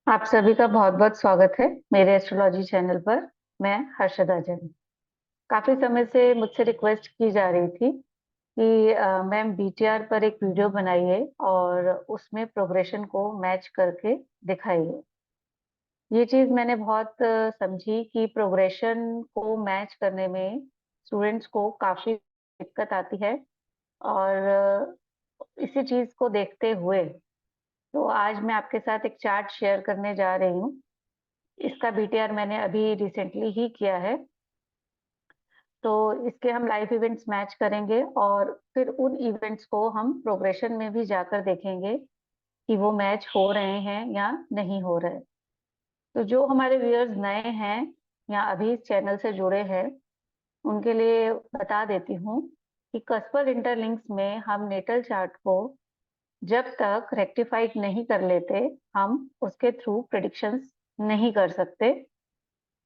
आप सभी का बहुत बहुत स्वागत है मेरे एस्ट्रोलॉजी चैनल पर। मैं हर्षदा जैन। काफी समय से मुझसे रिक्वेस्ट की जा रही थी कि मैम बीटीआर पर एक वीडियो बनाइए और उसमें प्रोग्रेशन को मैच करके दिखाइए। ये चीज मैंने बहुत समझी कि प्रोग्रेशन को मैच करने में स्टूडेंट्स को काफी दिक्कत आती है। और इसी चीज को देखते हुए तो आज मैं आपके साथ एक चार्ट शेयर करने जा रही हूँ। इसका बीटीआर मैंने अभी रिसेंटली ही किया है। तो इसके हम लाइव इवेंट्स मैच करेंगे और फिर उन इवेंट्स को हम प्रोग्रेशन में भी जाकर देखेंगे कि वो मैच हो रहे हैं या नहीं हो रहे। तो जो हमारे व्यूअर्स नए हैं या अभी इस चैनल से जुड़े हैं उनके लिए बता देती हूँ कि कस्पर इंटरलिंक्स में हम नेटल चार्ट को जब तक रेक्टिफाइड नहीं कर लेते हम उसके थ्रू प्रिडिक्शंस नहीं कर सकते।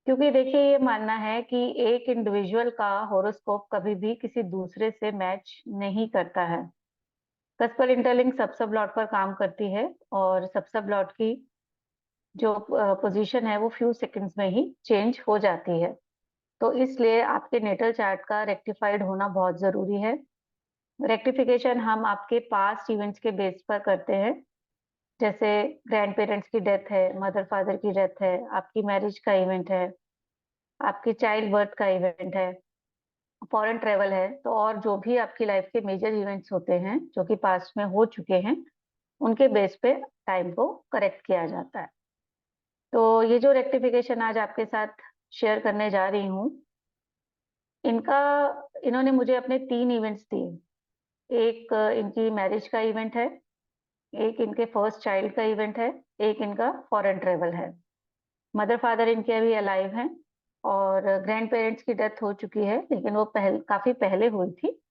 क्योंकि देखिए ये मानना है कि एक इंडिविजुअल का होरोस्कोप कभी भी किसी दूसरे से मैच नहीं करता है। कस्पर इंटरलिंक सब सब लॉट पर काम करती है और सब सब लॉट की जो पोजीशन है वो फ्यू सेकंड्स में ही चेंज हो जाती है। तो इसलिए आपके नेटल चार्ट का रेक्टिफाइड होना बहुत जरूरी है। रेक्टिफिकेशन हम आपके पास्ट इवेंट्स के बेस पर करते हैं। जैसे ग्रैंड पेरेंट्स की डेथ है, मदर फादर की डेथ है, आपकी मैरिज का इवेंट है, आपकी चाइल्ड बर्थ का इवेंट है, फॉरेन ट्रेवल है, तो और जो भी आपकी लाइफ के मेजर इवेंट्स होते हैं जो कि पास्ट में हो चुके हैं उनके बेस पे टाइम को करेक्ट किया जाता है। तो ये जो रेक्टिफिकेशन आज आपके साथ शेयर करने जा रही हूँ इनका इन्होंने मुझे अपने 3 इवेंट्स दिए। एक इनकी मैरिज का इवेंट है, एक इनके फर्स्ट चाइल्ड का इवेंट है, एक इनका फॉरेन ट्रेवल है। मदर फादर इनके अभी अलाइव हैं और ग्रैंड पेरेंट्स की डेथ हो चुकी है लेकिन वो काफी पहले हुई थी।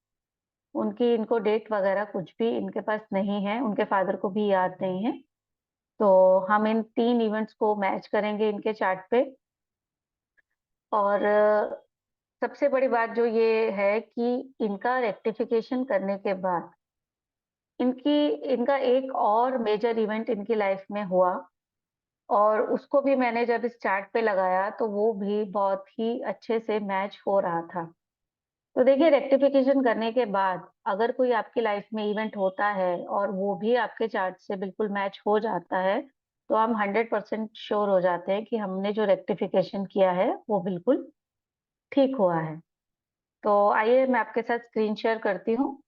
उनकी इनको डेट वगैरह कुछ भी इनके पास नहीं है, उनके फादर को भी याद नहीं है। तो हम इन 3 इवेंट्स को मैच करेंगे इनके चार्ट पे। और सबसे बड़ी बात जो ये है कि इनका रेक्टिफिकेशन करने के बाद इनकी इनका एक और मेजर इवेंट इनकी लाइफ में हुआ और उसको भी मैंने जब इस चार्ट पे लगाया तो वो भी बहुत ही अच्छे से मैच हो रहा था। तो देखिए रेक्टिफिकेशन करने के बाद अगर कोई आपकी लाइफ में इवेंट होता है और वो भी आपके चार्ट से बिल्कुल मैच हो जाता है तो हम 100% श्योर हो जाते हैं कि हमने जो रेक्टिफिकेशन किया है वो बिल्कुल ठीक हुआ है। तो आइए मैं आपके साथ स्क्रीन शेयर करती हूँ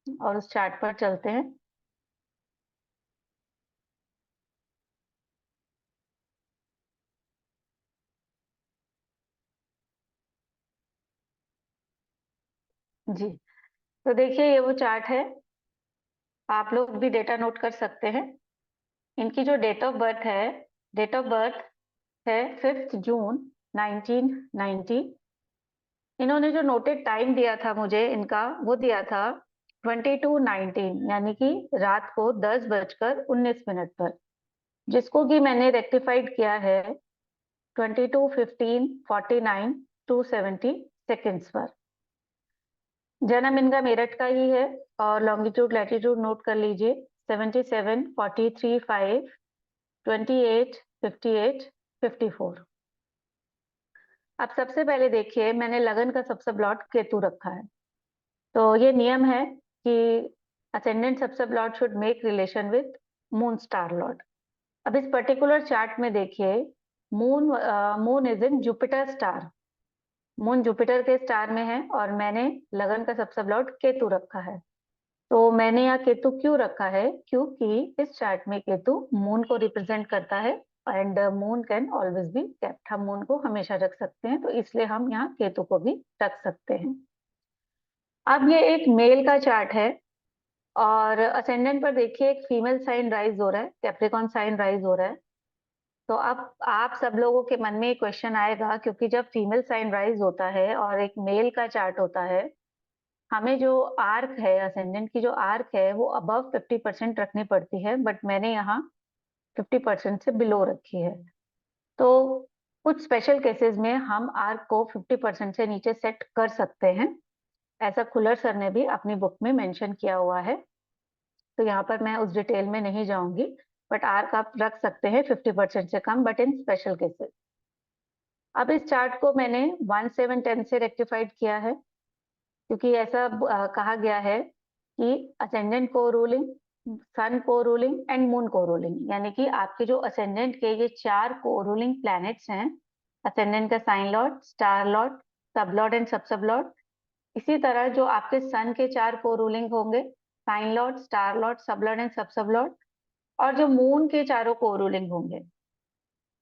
और उस चार्ट पर चलते हैं। जी, तो देखिए ये वो चार्ट है। आप लोग भी डेटा नोट कर सकते हैं। इनकी जो डेट ऑफ बर्थ है, डेट ऑफ बर्थ है 5 जून 1990। इन्होंने जो नोटेड टाइम दिया था मुझे इनका वो दिया था 22:19 यानी कि रात को 10:19 पर, जिसको कि मैंने रेक्टिफाइड किया है 22:15:49:270 पर। जन्म इनका मेरठ का ही है और लॉन्गिट्यूड लैटिट्यूड नोट कर लीजिए 77, 43, 5, 28, 58, 54। अब सबसे पहले देखिए मैंने लगन का सबसे लॉर्ड केतु रखा है। तो ये नियम है कि असेंडेंट सबसे Lord should make relation with moon star Lord. अब इस पर्टिकुलर चार्ट में देखिए moon moon is in Jupiter star. Moon Jupiter के स्टार में है और मैंने लगन का सबसे लॉर्ड केतु रखा है। तो मैंने यहाँ केतु क्यों रखा है, क्योंकि इस चार्ट में केतु मून को रिप्रेजेंट करता है and moon can always be kept. हम मून को हमेशा रख सकते हैं तो इसलिए हम यहाँ केतु को भी रख सकते हैं। अब ये एक मेल का चार्ट है और असेंडेंट पर देखिए एक फीमेल साइन राइज हो रहा है, कैप्रिकॉन साइन राइज हो रहा है। तो अब आप सब लोगों के मन में एक क्वेश्चन आएगा, क्योंकि जब फीमेल साइन राइज होता है और एक मेल का चार्ट होता है हमें जो आर्क है, असेंडेंट की जो आर्क है वो अबव 50% रखनी पड़ती है, बट मैंने यहाँ 50% से बिलो रखी है। तो कुछ स्पेशल केसेस में हम आर्क को 50% से नीचे सेट कर सकते हैं। ऐसा खुलर सर ने भी अपनी बुक में मेंशन किया हुआ है, तो यहाँ पर मैं उस डिटेल में नहीं जाऊंगी। बट आर्क आप रख सकते हैं 50% से कम, बट इन स्पेशल केसेस। अब इस चार्ट को मैंने 1 7 10 से रेक्टिफाइड किया है, क्योंकि ऐसा कहा गया है कि असेंडेंट को रूलिंग, सन को रूलिंग एंड मून को रूलिंग, यानी कि आपके जो असेंडेंट के ये 4 को रूलिंग प्लैनेट्स हैं, असेंडेंट का sign lord, star lord, sub lord and sub lord, इसी तरह जो आपके सन के 4 को रूलिंग होंगे, sign lord, star lord, sub lord and sub lord, और जो मून के चारों को रूलिंग होंगे,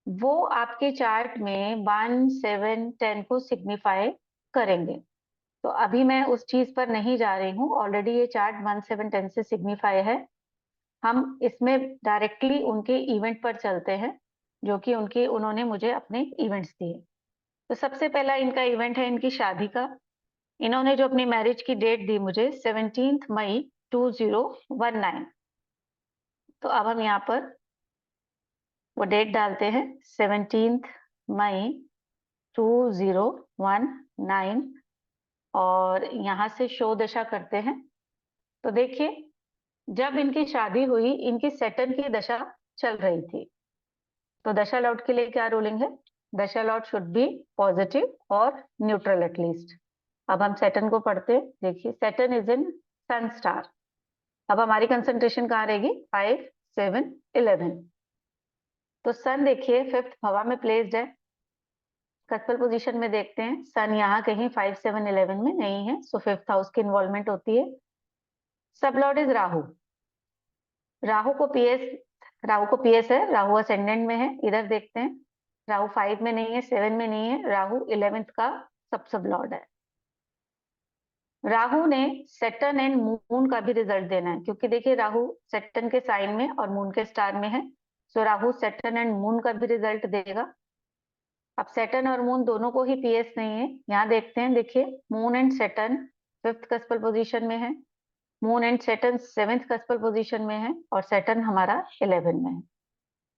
वो आपके चार्ट में 1 7 10 को सिग्निफाई करेंगे। तो अभी मैं उस चीज पर नहीं जा रही हूँ, ऑलरेडी ये चार्ट 1 7 10 से सिग्निफाई है। हम इसमें डायरेक्टली उनके इवेंट पर चलते हैं, जो कि उन्होंने मुझे अपने इवेंट्स दिए। तो सबसे पहला इनका इवेंट है इनकी शादी का। इन्होंने जो अपनी मैरिज की डेट दी मुझे 17 मई 2019। तो अब हम यहाँ पर वो डेट डालते हैं 17 मई 2019, और यहाँ से शो दशा करते हैं। तो देखिए, जब इनकी शादी हुई, इनकी सैटर्न की दशा चल रही थी। तो दशा लॉर्ड के लिए क्या रूलिंग है? Dasha lord should be positive और न्यूट्रल एटलीस्ट। अब हम सैटर्न को पढ़ते हैं। देखिए, Saturn is in sun star. अब हमारी कंसंट्रेशन कहाँ रहेगी? 5 7 11। तो सन देखिए 5th हवा में प्लेस्ड है। कस्पल पोजीशन में देखते हैं, सन यहाँ कहीं 5 7 11 में नहीं है, सो 5th हाउस की इन्वॉल्वमेंट होती है। सब लॉर्ड इज राहु। राहु को पीएस है, राहु असेंडेंट में है। इधर देखते हैं, राहु 5 में नहीं है, 7 में नहीं है, राहु 11th का सब लॉर्ड है। राहु ने सैटर्न एंड मून का भी रिजल्ट देना है, क्योंकि देखिए राहु सैटर्न के साइन में और मून के स्टार में है, सो राहु सैटर्न एंड मून का भी रिजल्ट देगा। अब सैटर्न और मून दोनों को ही पीएस नहीं है। यहाँ देखते हैं, देखिए moon and Saturn 5th कस्पल position में है, moon and Saturn 7th कस्पल position में है, और सैटर्न हमारा 11 में है।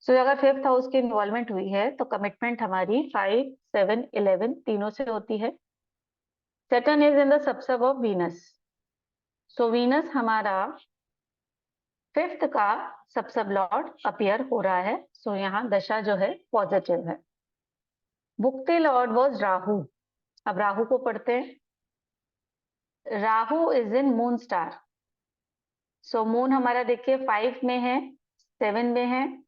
सो अगर 5th हाउस की इन्वॉल्वमेंट हुई है, तो कमिटमेंट हमारी 5 7 11 तीनों से होती है। Saturn is in the sub sub of Venus, so Venus हमारा 5th का सब लॉर्ड अपीयर हो रहा है, सो यहाँ दशा जो है पॉजिटिव है। भुक्ति लॉर्ड वॉज राहु। अब राहु को पढ़ते हैं। Rahu is in moon star, so moon हमारा देखिए 5 में है, 7 में है,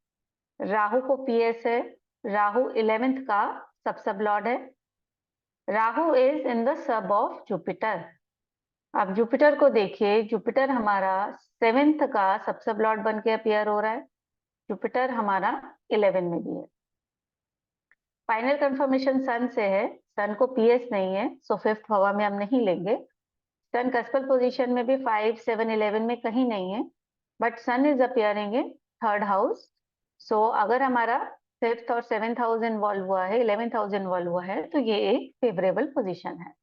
राहु को पीएस है, राहु 11th का सब लॉर्ड है। Rahu is in the sub of Jupiter. अब जुपिटर को देखिए, जुपिटर हमारा 7th का सब लॉर्ड बन के अपीयर हो रहा है। जुपिटर हमारा 11 में भी है। फाइनल कंफर्मेशन सन से है, सन को पीएस नहीं है, सो 5th हवा में हम नहीं लेंगे। सन कस्पल पोजीशन में भी 5 7 11 में कहीं नहीं है, but sun is appearing in 3rd house. So अगर हमारा 5th और 7th हाउस इन्वॉल्व हुआ है, 11th हाउस इन्वॉल्व हुआ है, तो ये एक फेवरेबल पोजीशन है।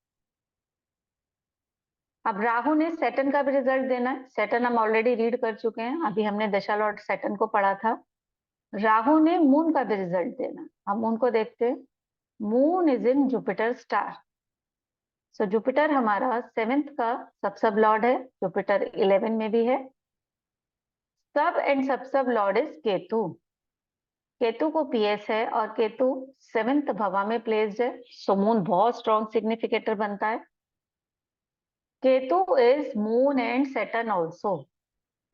अब राहु ने सैटर्न का भी रिजल्ट देना है। सैटर्न हम ऑलरेडी रीड कर चुके हैं, अभी हमने दशा लॉर्ड सैटर्न को पढ़ा था। राहु ने मून का भी रिजल्ट देना है। हम मून को देखते हैं। Moon is in Jupiter star, so Jupiter हमारा 7th का सब लॉर्ड है, जुपिटर 11 में भी है। Sub and sub lord is Ketu. Ketu को पीएस है, और केतु 7th भवा में प्लेस्ड है, सो मून बहुत स्ट्रॉन्ग सिग्निफिकेटर बनता है। Ketu is moon and Saturn also.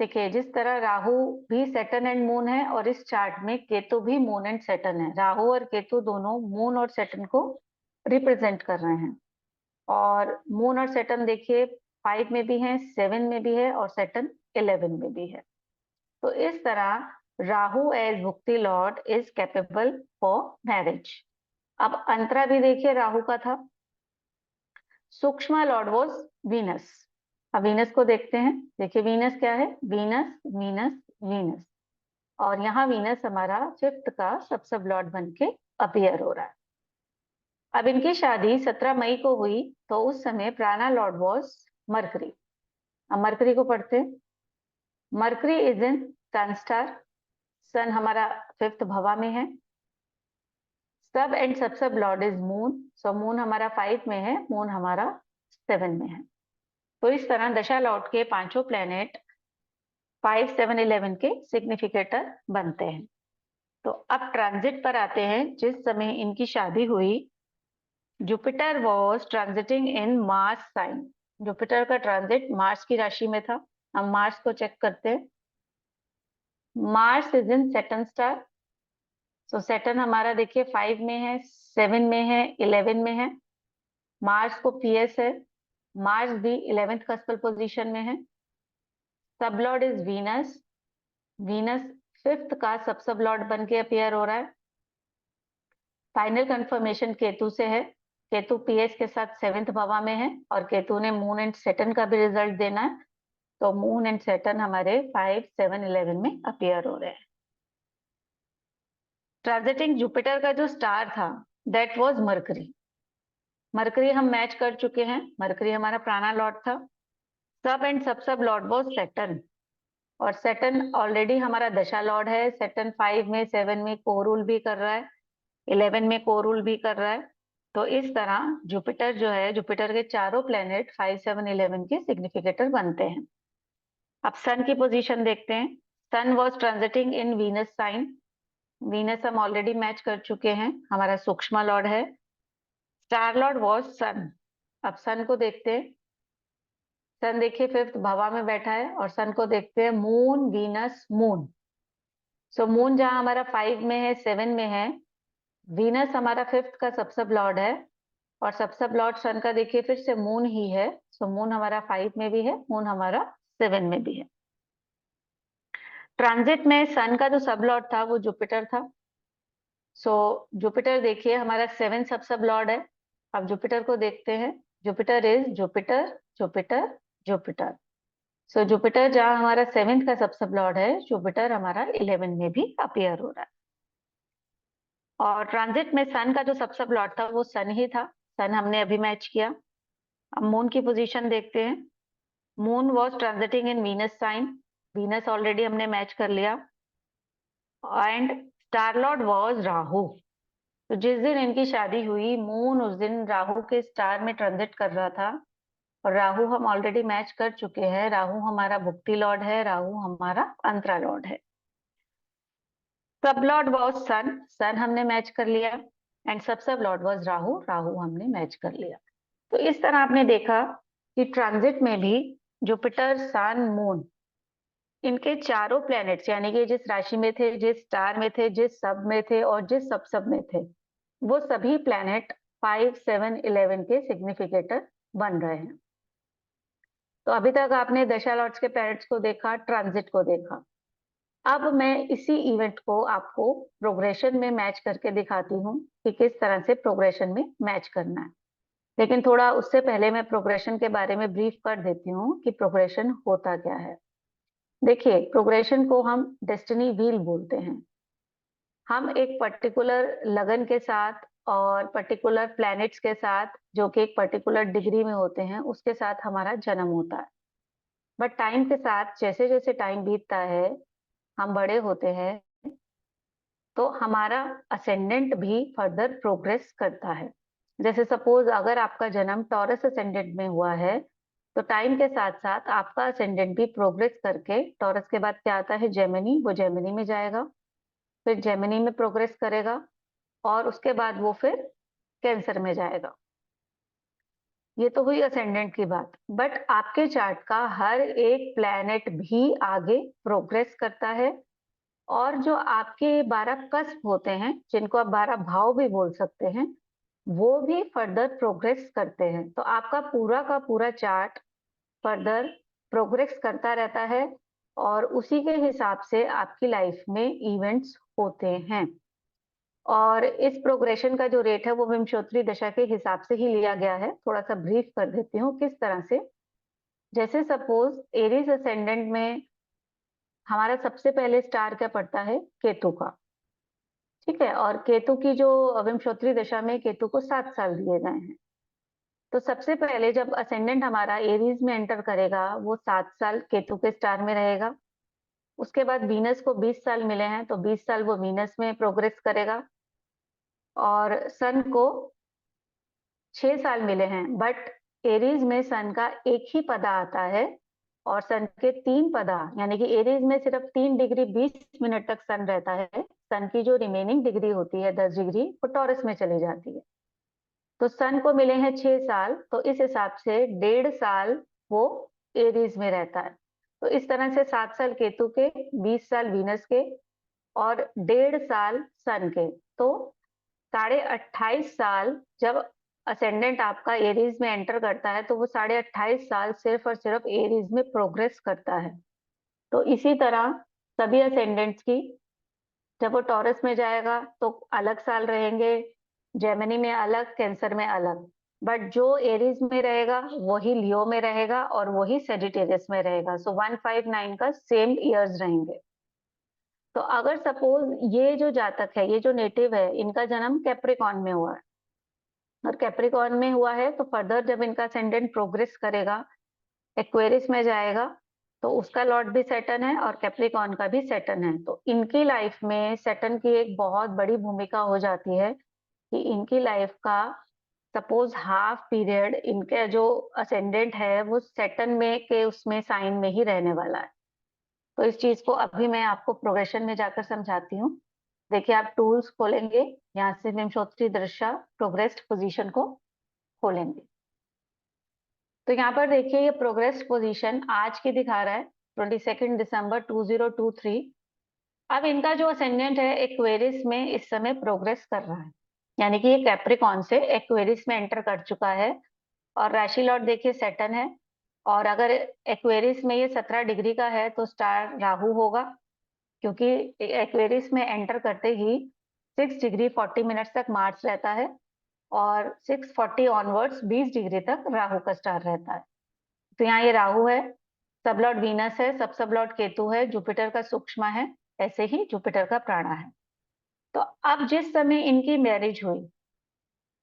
देखिए, जिस तरह राहु भी सैटर्न एंड मून है, और इस चार्ट में केतु भी मून एंड सैटर्न है। राहु और केतु दोनों मून और सैटर्न को रिप्रेजेंट कर रहे हैं। और मून और सैटर्न देखिए 5 में भी है, 7 में भी है, और सैटर्न 11 में भी है। तो इस तरह राहु एज भुक्ति lord is capable for marriage. अब अंतरा भी देखिए राहु का था। सूक्ष्म लॉर्ड वॉज वीनस। अब वीनस को देखते हैं। देखिए वीनस क्या है? वीनस वीनस वीनस, और यहाँ वीनस हमारा 5th का सब लॉर्ड बन के अपीयर हो रहा है। अब इनकी शादी 17 मई को हुई, तो उस समय प्राणा लॉर्ड वॉज मरकरी। अब मरकरी को पढ़ते हैं। Mercury is in sun star, sun हमारा 5th भवा में है। Sub and sub lord is moon, so moon हमारा 5 में है, मून हमारा 7 में है। तो इस तरह दशा लॉर्ड के पांचों प्लेनेट 5, 7, 11 के सिग्निफिकेटर बनते हैं। तो अब ट्रांजिट पर आते हैं। जिस समय इनकी शादी हुई, Jupiter was transiting in Mars sign. Jupiter का ट्रांजिट मार्स की राशि में था। हम मार्स को चेक करते हैं। Mars is in Saturn star. So Saturn हमारा देखिए 5 में है, 7 में है, 11 में है। मार्स को पीएस है। मार्स भी 11th कस्पल पोजीशन में है। सब lord is Venus. Venus 5th का सब लॉर्ड बन के अपीयर हो रहा है। फाइनल कंफर्मेशन केतु से है। केतु पीएस के साथ 7th भावा में है और केतु ने मून एंड सैटर्न का भी रिजल्ट देना है। तो मून एंड सैटर्न हमारे 5, 7, 11 में अपीयर हो रहे हैं। ट्रांजिटिंग जुपिटर का जो स्टार था दैट वाज मरकरी। मरकरी हम मैच कर चुके हैं। मरकरी हमारा प्राणा लॉर्ड था। सब and sub Lord was Saturn. और सैटर्न ऑलरेडी हमारा दशा लॉर्ड है। सैटर्न 5 में, 7 में को रूल भी कर रहा है, 11 में को रूल भी कर रहा है। तो इस तरह जुपिटर जो है, जुपिटर के चारों प्लेनेट 5, 7, 11 के सिग्निफिकेटर बनते हैं। अब सन की पोजीशन देखते हैं। Sun was transiting in Venus sign. Venus हम ऑलरेडी मैच कर चुके हैं, हमारा सूक्ष्म लॉर्ड है। Star lord was sun. अब सन को देखते हैं। सन देखिए 5th भावा में बैठा है। और सन को देखते हैं moon, Venus, moon. So moon जहां हमारा 5 में है, 7 में है। वीनस हमारा 5th का सब लॉर्ड है। और सब लॉर्ड सन का देखिए फिर से मून ही है। सो मून हमारा 5 में भी है, मून हमारा 7 में भी है। ट्रांजिट में सन का जो सब लॉर्ड था वो जुपिटर था। सो जुपिटर देखिए हमारा 7 सब लॉर्ड है। अब जुपिटर को देखते हैं। Jupiter is Jupiter, Jupiter, Jupiter. So Jupiter जहां हमारा 7th का सब लॉर्ड है, जुपिटर हमारा 11 में भी अपीयर हो रहा है। और ट्रांजिट में सन का जो सब लॉर्ड था वो सन ही था। सन हमने अभी मैच किया। अब मून की पोजीशन देखते हैं। Moon was transiting in Venus sign. Venus already हमने मैच कर लिया। And star lord was Rahu. तो जिस दिन इनकी शादी हुई, मून उस दिन राहु के स्टार में ट्रांजिट कर रहा था। और राहु हम ऑलरेडी मैच कर चुके हैं। राहु हमारा भुक्ति लॉर्ड है, राहु हमारा अंतरा लॉर्ड है। सब लॉर्ड वॉज सन। सन हमने मैच कर लिया। And sub Lord was Rahu. Rahu हमने मैच कर लिया। तो इस तरह आपने देखा कि ट्रांजिट में भी जुपिटर, सन, मून, इनके चारों प्लैनेट्स यानी कि जिस राशि में थे, जिस स्टार में थे, जिस सब में थे और जिस सब में थे, वो सभी प्लैनेट 5, 7, 11 के सिग्निफिकेटर बन रहे हैं। तो अभी तक आपने दशा लॉर्ड्स के प्लैनेट्स को देखा, ट्रांजिट को देखा। अब मैं इसी इवेंट को आपको प्रोग्रेशन में मैच करके दिखाती हूँ कि किस तरह से प्रोग्रेशन में मैच करना है। लेकिन थोड़ा उससे पहले मैं प्रोग्रेशन के बारे में ब्रीफ कर देती हूँ कि प्रोग्रेशन होता क्या है। देखिए, प्रोग्रेशन को हम डेस्टिनी व्हील बोलते हैं। हम एक पर्टिकुलर लगन के साथ और पर्टिकुलर प्लैनेट्स के साथ, जो कि एक पर्टिकुलर डिग्री में होते हैं, उसके साथ हमारा जन्म होता है। बट टाइम के साथ जैसे जैसे टाइम बीतता है, हम बड़े होते हैं, तो हमारा असेंडेंट भी फर्दर प्रोग्रेस करता है। जैसे सपोज अगर आपका जन्म टॉरस असेंडेंट में हुआ है, तो टाइम के साथ साथ आपका असेंडेंट भी प्रोग्रेस करके टॉरस के बाद क्या आता है, जेमिनी, वो जेमिनी में जाएगा। फिर जेमिनी में प्रोग्रेस करेगा और उसके बाद वो फिर कैंसर में जाएगा। ये तो हुई असेंडेंट की बात। बट आपके चार्ट का हर एक प्लैनेट भी आगे प्रोग्रेस करता है। और जो आपके 12 कस्प होते हैं, जिनको आप 12 भाव भी बोल सकते हैं, वो भी फर्दर प्रोग्रेस करते हैं। तो आपका पूरा का पूरा चार्ट फर्दर प्रोग्रेस करता रहता है और उसी के हिसाब से आपकी लाइफ में इवेंट्स होते हैं। और इस प्रोग्रेशन का जो रेट है वो विंशोत्तरी दशा के हिसाब से ही लिया गया है। थोड़ा सा ब्रीफ कर देती हूँ किस तरह से। जैसे सपोज एरीज असेंडेंट में हमारा सबसे पहले स्टार क्या पड़ता है, केतु का। ठीक है। और केतु की जो विंशोत्तरी दशा में केतु को 7 साल दिए गए हैं। तो सबसे पहले जब असेंडेंट हमारा एरीज में एंटर करेगा, वो 7 साल केतु के स्टार में रहेगा। उसके बाद वीनस को 20 साल मिले हैं, तो 20 साल वो वीनस में प्रोग्रेस करेगा। और सन को 6 साल मिले हैं। बट एरीज में सन का एक ही पदा आता है, और सन के 3 पदा, यानी कि एरीज में सिर्फ 3 डिग्री 20 मिनट तक सन रहता है, सन की जो रिमेनिंग डिग्री होती है 10 डिग्री, वो टॉरस में चली जाती है। तो सन को मिले हैं 6 साल, तो इस हिसाब से 1.5 साल वो एरीज में रहता है। तो इस तरह से 7 साल केतु के, 20 साल वीनस के और 1.5 साल सन के, तो 28.5 साल जब असेंडेंट आपका एरीज में एंटर करता है, तो वो 28.5 साल सिर्फ और सिर्फ एरीज में प्रोग्रेस करता है। तो इसी तरह सभी असेंडेंट्स की, जब वो टॉरस में जाएगा तो अलग साल रहेंगे, जेमिनी में अलग, कैंसर में अलग। बट जो एरीज में रहेगा वही लियो में रहेगा और वही सेजिटेरियस में रहेगा। सो 159 का सेम ईयर्स रहेंगे। तो अगर सपोज ये जो जातक है, ये जो नेटिव है, इनका जन्म कैप्रिकॉन में हुआ है और कैप्रिकॉन में हुआ है, तो फर्दर जब इनका असेंडेंट प्रोग्रेस करेगा, एक्वेरियस में जाएगा, तो उसका लॉर्ड भी सैटर्न है और कैप्रिकॉन का भी सैटर्न है। तो इनकी लाइफ में सैटर्न की एक बहुत बड़ी भूमिका हो जाती है कि इनकी लाइफ का सपोज हाफ पीरियड इनके जो असेंडेंट है वो सैटर्न में के उसमें साइन में ही रहने वाला है। तो इस चीज को अभी मैं आपको प्रोग्रेशन में जाकर समझाती हूँ। देखिए, आप टूल्स खोलेंगे, यहाँ से विंशोत्तरी दृश्य प्रोग्रेस्ड पोजीशन को खोलेंगे। तो यहाँ पर देखिए, ये प्रोग्रेस्ड पोजीशन आज की दिखा रहा है, 22 दिसंबर 2023। अब इनका जो असेंडेंट है एक्वेरियस में इस समय प्रोग्रेस कर रहा है, यानी कि ये कैप्रिकॉन से एक्वेरियस में एंटर कर चुका है। और राशि लॉर्ड देखिए सैटर्न है, और अगर एक्वेरियस में ये 17 डिग्री का है तो स्टार राहु होगा, क्योंकि एक्वेरियस में एंटर करते ही 6 डिग्री 40 मिनट्स तक मार्स रहता है और 6:40 ऑनवर्ड्स 20 डिग्री तक राहु का स्टार रहता है। तो यहाँ ये राहु है, सब लॉर्ड वीनस है, सब लॉर्ड केतु है, जुपिटर का सूक्ष्म है, ऐसे ही जुपिटर का प्राणा है। तो अब जिस समय इनकी मैरिज हुई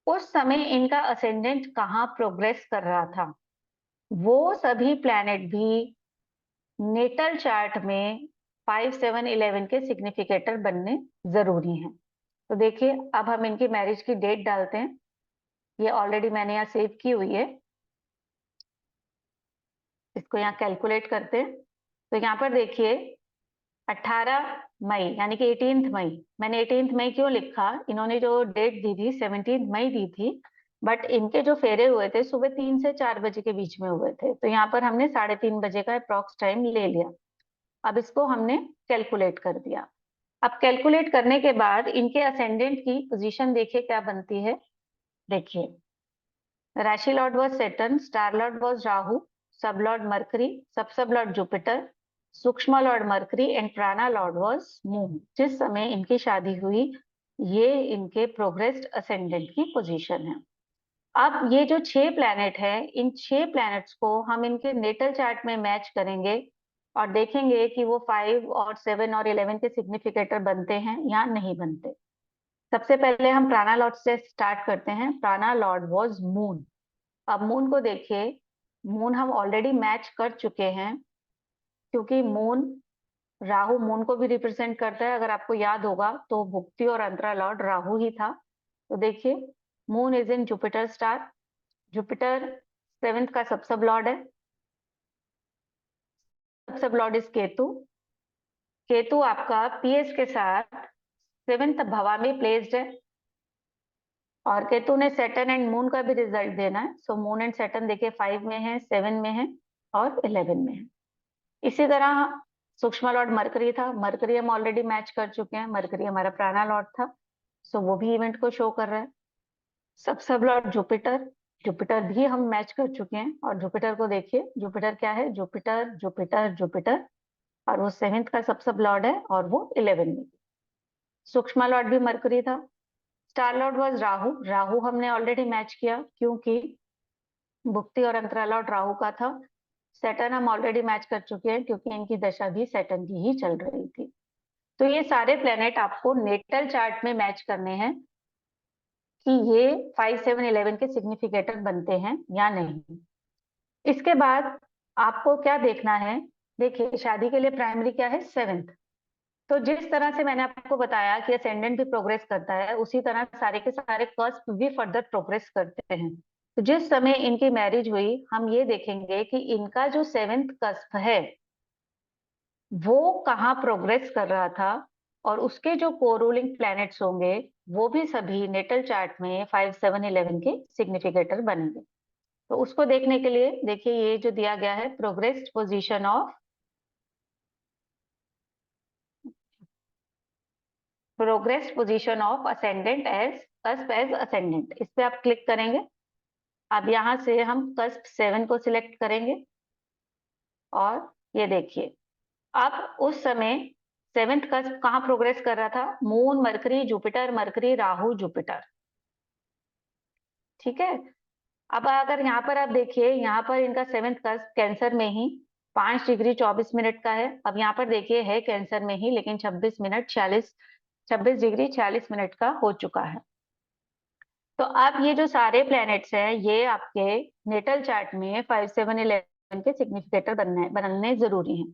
उस समय इनका असेंडेंट कहाँ प्रोग्रेस कर रहा था, वो सभी प्लैनेट भी नेटल चार्ट में 5, 7, 11 के सिग्निफिकेटर बनने जरूरी हैं। तो देखिए, अब हम इनकी मैरिज की डेट डालते हैं। ये ऑलरेडी मैंने यहाँ सेव की हुई है, इसको यहाँ कैलकुलेट करते हैं। तो यहाँ पर देखिए 18 मई यानी कि 18 मई, मैंने 18 मई क्यों लिखा, इन्होंने जो डेट दी थी 17 मई दी थी, बट इनके जो फेरे हुए थे सुबह 3 से 4 बजे के बीच में हुए थे, तो यहाँ पर हमने 3:30 बजे का अप्रॉक्स टाइम ले लिया। अब इसको हमने कैलकुलेट कर दिया। अब कैलकुलेट करने के बाद इनके असेंडेंट की पोजीशन देखिए क्या बनती है। देखिए, राशि Lord was Saturn, star lord was Rahu, सब लॉर्ड मरकरी, सब लॉर्ड जुपिटर, सूक्ष्म लॉर्ड मरकरी एंड प्राणा लॉर्ड वॉज मून। जिस समय इनकी शादी हुई ये इनके प्रोग्रेस्ड असेंडेंट की पोजीशन है। अब ये जो 6 प्लैनेट है, इन 6 प्लैनेट्स को हम इनके नेटल चार्ट में मैच करेंगे और देखेंगे कि वो 5 और 7 और 11 के सिग्निफिकेटर बनते हैं या नहीं बनते। सबसे पहले हम प्राणा लॉर्ड से स्टार्ट करते हैं। प्राणा लॉर्ड वॉज मून। अब मून को देखिए, मून हम ऑलरेडी मैच कर चुके हैं, क्योंकि मून राहु मून को भी रिप्रेजेंट करता है। अगर आपको याद होगा तो भुक्ति और अंतरा लॉर्ड राहु ही था। तो देखिए, moon is in Jupiter star, Jupiter 7th का सब लॉर्ड है, सब लॉर्ड इज केतु। केतु आपका पीएस के साथ 7th भवा में प्लेस्ड है, और केतु ने सैटर्न एंड मून का भी रिजल्ट देना है। सो मून एंड सैटर्न देखिए 5 में है, 7 में है और 11 में है। इसी तरह सूक्ष्म लॉर्ड मरकरी था, मरकरी हम ऑलरेडी मैच कर चुके हैं, मरकरी हमारा प्राणा लॉर्ड था, सो वो भी इवेंट को शो कर रहा है। सब लॉर्ड जुपिटर, जुपिटर भी हम मैच कर चुके हैं, और जुपिटर को देखिए, जुपिटर क्या है, जुपिटर जुपिटर जुपिटर, और वो 7th का सब लॉर्ड है और वो 11 में। सूक्ष्म लॉर्ड भी मरकरी था। Star lord was Rahu, Rahu हमने ऑलरेडी मैच किया क्योंकि भुक्ति और अंतरा लॉर्ड राहु का था। सैटर्न हम ऑलरेडी मैच कर चुके हैं क्योंकि इनकी दशा भी सैटर्न की ही चल रही थी। तो ये सारे प्लेनेट आपको नेटल चार्ट में मैच करने हैं कि ये 5, 7, 11 के सिग्निफिकेटर बनते हैं या नहीं। इसके बाद आपको क्या देखना है, देखिए शादी के लिए प्राइमरी क्या है, 7th। तो जिस तरह से मैंने आपको बताया कि असेंडेंट भी प्रोग्रेस करता है, उसी तरह सारे के सारे कर्स्प भी फर्दर प्रोग्रेस करते हैं। तो जिस समय इनकी मैरिज हुई, हम ये देखेंगे कि इनका जो 7th कस्प है वो कहाँ प्रोग्रेस कर रहा था, और उसके जो कोरूलिंग प्लैनेट्स होंगे वो भी सभी नेटल चार्ट में 5, 7, 11 के सिग्निफिकेटर बनेंगे। तो उसको देखने के लिए देखिए ये जो दिया गया है, progressed position of ascendant as cusp as ascendant, इस पे आप क्लिक करेंगे। अब यहाँ से हम कस्प 7 को सिलेक्ट करेंगे और ये देखिए अब उस समय 7th कस्प कहाँ प्रोग्रेस कर रहा था, moon, mercury, Jupiter, mercury, Rahu, Jupiter. ठीक है। अब अगर यहाँ पर आप देखिए, यहाँ पर इनका 7th कस्प कैंसर में ही 5 डिग्री 24 मिनट का है। अब यहाँ पर देखिए है कैंसर में ही, लेकिन 26 डिग्री 46 मिनट का हो चुका है। तो अब ये जो सारे प्लैनेट्स हैं ये आपके नेटल चार्ट में 5, 7, 11 के सिग्निफिकेटर बनने जरूरी हैं।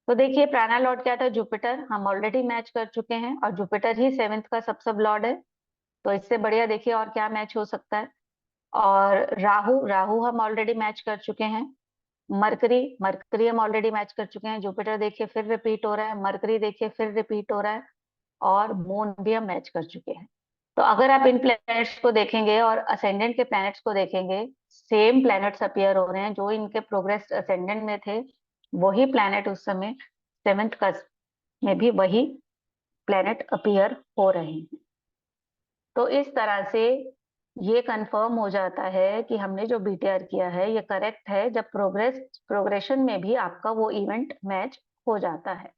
तो देखिए प्राणा लॉर्ड क्या था, जुपिटर, हम ऑलरेडी मैच कर चुके हैं, और जुपिटर ही 7th का सब लॉर्ड है। तो इससे बढ़िया देखिए और क्या मैच हो सकता है। और राहु, राहु हम ऑलरेडी मैच कर चुके हैं। मरकरी, मरकरी हम ऑलरेडी मैच कर चुके हैं। जुपिटर देखिए फिर रिपीट हो रहा है, मरकरी देखिए फिर रिपीट हो रहा है, और मून भी हम मैच कर चुके हैं। तो अगर आप इन प्लैनेट्स को देखेंगे और असेंडेंट के प्लैनेट्स को देखेंगे, सेम प्लैनेट्स अपीयर हो रहे हैं जो इनके प्रोग्रेस असेंडेंट में थे, वही प्लैनेट उस समय 7th कस्प में भी वही प्लैनेट अपीयर हो रहे हैं। तो इस तरह से ये कंफर्म हो जाता है कि हमने जो बीटीआर किया है ये करेक्ट है, जब प्रोग्रेशन में भी आपका वो इवेंट मैच हो जाता है।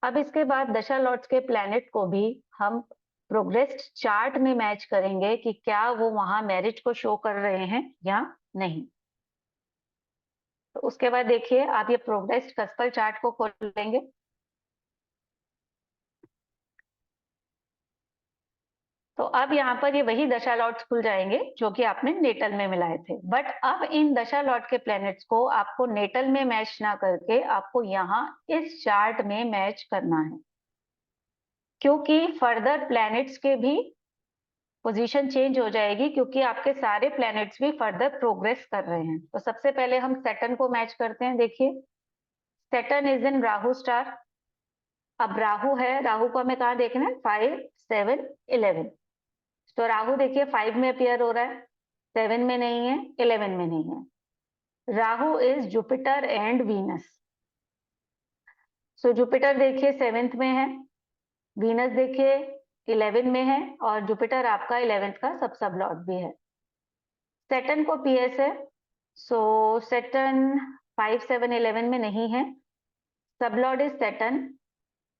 अब इसके बाद दशा लॉर्ड्स के प्लैनेट को भी हम प्रोग्रेस चार्ट में मैच करेंगे कि क्या वो वहां मैरिज को शो कर रहे हैं या नहीं। तो उसके बाद देखिए आप ये प्रोग्रेस कस्पल चार्ट को खोल लेंगे। तो अब यहाँ पर ये वही दशा लॉट्स खुल जाएंगे जो कि आपने नेटल में मिलाए थे, बट अब इन दशा लॉट के प्लैनेट्स को आपको नेटल में मैच ना करके आपको यहाँ इस चार्ट में मैच करना है, क्योंकि फर्दर प्लैनेट्स के भी पोजीशन चेंज हो जाएगी, क्योंकि आपके सारे प्लैनेट्स भी फर्दर प्रोग्रेस कर रहे हैं। तो सबसे पहले हम सैटर्न को मैच करते हैं। देखिए Saturn is in Rahu star. अब राहु है, राहु को हमें कहाँ देखना है, 5, 7, 11। तो राहु देखिए 5 में अपीयर हो रहा है, 7 में नहीं है, 11 में नहीं है। Rahu is Jupiter and Venus. So Jupiter देखिए 7th में है, वीनस देखिए 11 में है, और जुपिटर आपका 11th का सब लॉर्ड भी है। सैटर्न को पीएस है, सो सैटर्न 5, 7, 11 में नहीं है। सब लॉर्ड इज सैटर्न।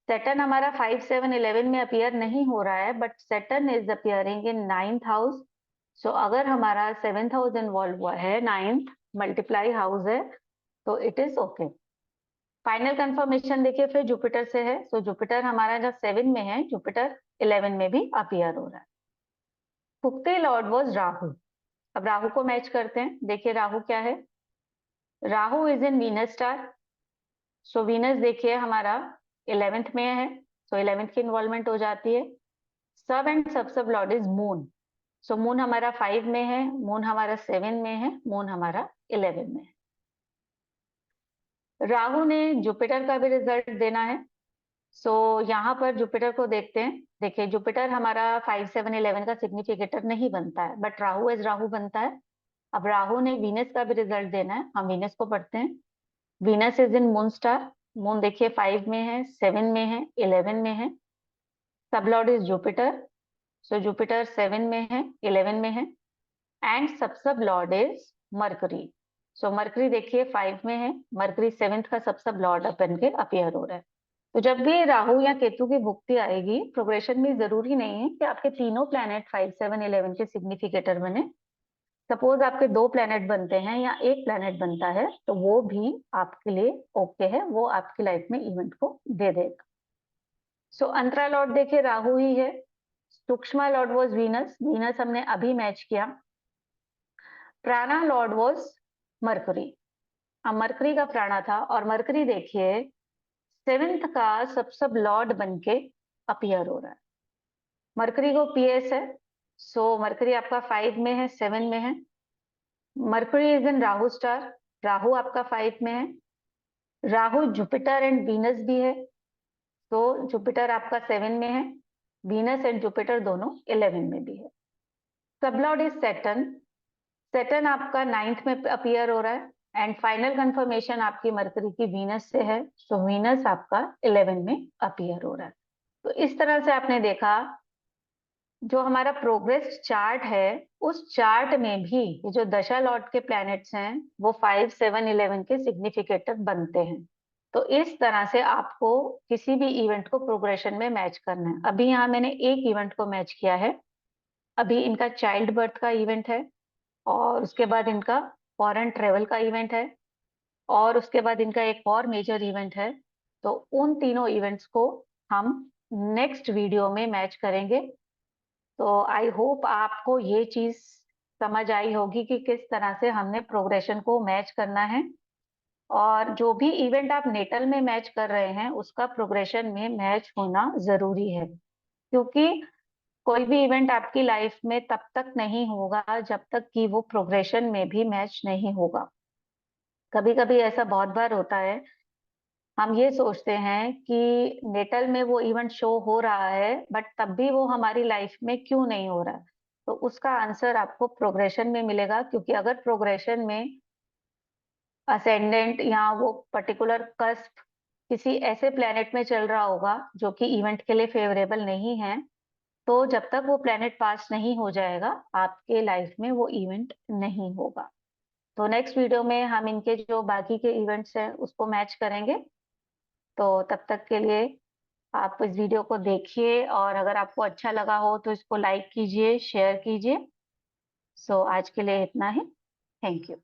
सैटर्न हमारा 5, 7, 11 में अपीयर नहीं हो रहा है, but Saturn is appearing in 9th house. So अगर हमारा 7th हाउस इन्वॉल्व हुआ है, 9th मल्टीप्लाई हाउस है, तो it is okay. Final confirmation देखिए फिर जुपिटर से है। सो जुपिटर हमारा जब 7 में है, जुपिटर 11 में भी अपीयर हो रहा है। Fifth Lord was Rahu. अब राहु को मैच करते हैं। देखिए राहु क्या है, Rahu is in Venus star. So Venus देखिए हमारा 11th में है, सो 11th की इन्वॉल्वमेंट हो जाती है। Sub and sub lord is moon. So moon हमारा 5 में है, मून हमारा 7 में है, मून हमारा 11 में है। राहु ने जुपिटर का भी रिजल्ट देना है। सो यहाँ पर जुपिटर को देखते हैं। देखिए जुपिटर हमारा 5, 7, 11 का सिग्निफिकेटर नहीं बनता है, बट राहु एज राहु बनता है। अब राहु ने वीनस का भी रिजल्ट देना है, हम वीनस को पढ़ते हैं। Venus is in moon star. Moon देखिए 5 में है, 7 में है, 11 में है। सब lord is Jupiter. So Jupiter 7 में है, 11 में है, and sub lord is mercury. So mercury देखिए 5 में है, मरकरी 7th का सब लॉर्ड बन के अपीयर हो रहा है। तो जब भी राहु या केतु की भुक्ति आएगी प्रोग्रेशन में, जरूरी नहीं है कि आपके तीनों प्लैनेट 5, 7, 11 के सिग्निफिकेटर बने। सपोज आपके 2 प्लैनेट बनते हैं या एक प्लैनेट बनता है, तो वो भी आपके लिए ओके है, वो आपकी लाइफ में इवेंट को दे देगा। सो अंतरा लॉर्ड देखिए राहु ही है। सूक्ष्म लॉर्ड वॉज वीनस, वीनस हमने अभी मैच किया। प्राणा लॉर्ड वॉज मरकरी। अब मरकरी का प्राणा था, और मरकरी देखिए 7th का सब लॉर्ड बन के अपीयर हो रहा है। मरकरी को पीएस है। सो मरकरी आपका 5 में है, 7 में है। Mercury is in Rahu star, Rahu आपका 5 में है, राहु जुपिटर एंड वीनस भी है, तो जुपिटर आपका 7 में है, वीनस एंड जुपिटर दोनों 11 में भी है। सबलॉर्ड इज सेटन, सेटन आपका 9th में अपीयर हो रहा है, एंड फाइनल कंफर्मेशन आपकी मरकरी की वीनस से है, तो वीनस आपका 11 में अपीयर हो रहा है। तो इस तरह से आपने देखा जो हमारा प्रोग्रेस चार्ट है, उस चार्ट में भी ये जो दशा लॉर्ड के प्लैनेट्स हैं वो 5, 7, 11 के सिग्निफिकेटर बनते हैं। तो इस तरह से आपको किसी भी इवेंट को प्रोग्रेशन में मैच करना है। अभी यहाँ मैंने एक इवेंट को मैच किया है, अभी इनका चाइल्ड बर्थ का इवेंट है, और उसके बाद इनका फॉरेन ट्रेवल का इवेंट है, और उसके बाद इनका एक और मेजर इवेंट है। तो उन तीनों इवेंट्स को हम नेक्स्ट वीडियो में मैच करेंगे। तो आई होप आपको ये चीज समझ आई होगी कि किस तरह से हमने प्रोग्रेशन को मैच करना है, और जो भी इवेंट आप नेटल में मैच कर रहे हैं उसका प्रोग्रेशन में मैच होना जरूरी है, क्योंकि कोई भी इवेंट आपकी लाइफ में तब तक नहीं होगा जब तक कि वो प्रोग्रेशन में भी मैच नहीं होगा। कभी कभी ऐसा बहुत बार होता है, हम ये सोचते हैं कि नेटल में वो इवेंट शो हो रहा है बट तब भी वो हमारी लाइफ में क्यों नहीं हो रहा है। तो उसका आंसर आपको प्रोग्रेशन में मिलेगा, क्योंकि अगर प्रोग्रेशन में असेंडेंट या वो पर्टिकुलर कस्प किसी ऐसे प्लेनेट में चल रहा होगा जो कि इवेंट के लिए फेवरेबल नहीं है, तो जब तक वो प्लेनेट पास नहीं हो जाएगा आपके लाइफ में वो इवेंट नहीं होगा। तो नेक्स्ट वीडियो में हम इनके जो बाकी के इवेंट्स हैं उसको मैच करेंगे। तो तब तक के लिए आप इस वीडियो को देखिए, और अगर आपको अच्छा लगा हो तो इसको लाइक कीजिए, शेयर कीजिए। सो आज के लिए इतना ही। Thank you.